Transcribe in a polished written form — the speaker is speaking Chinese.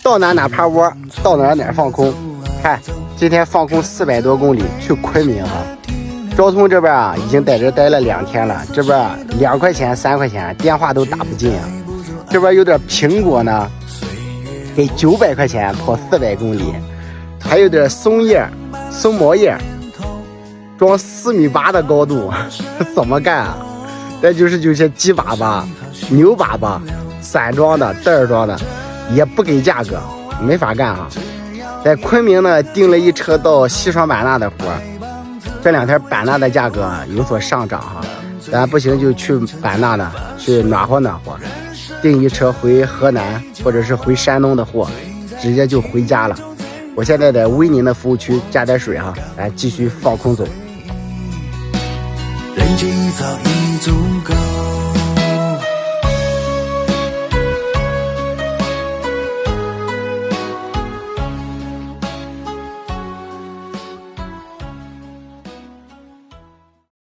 到哪爬窝，到哪放空。看，今天放空400多公里去昆明哈。昭通这边啊，已经在这待了2天了，这边2块钱3块钱电话都打不进啊。这边有点苹果呢，给900块钱跑400公里，还有点松毛叶，装4.8米的高度，怎么干啊？再就是这些鸡粑粑、牛粑粑，散装的、袋装的，也不给价格，没法干哈。在昆明呢，订了一车到西双版纳的活。这2天版纳的价格有所上涨哈，咱不行就去版纳呢，去暖和暖和，订一车回河南或者是回山东的货，直接就回家了。我现在在威宁的服务区加点水哈，来继续放空走。人间早已足够。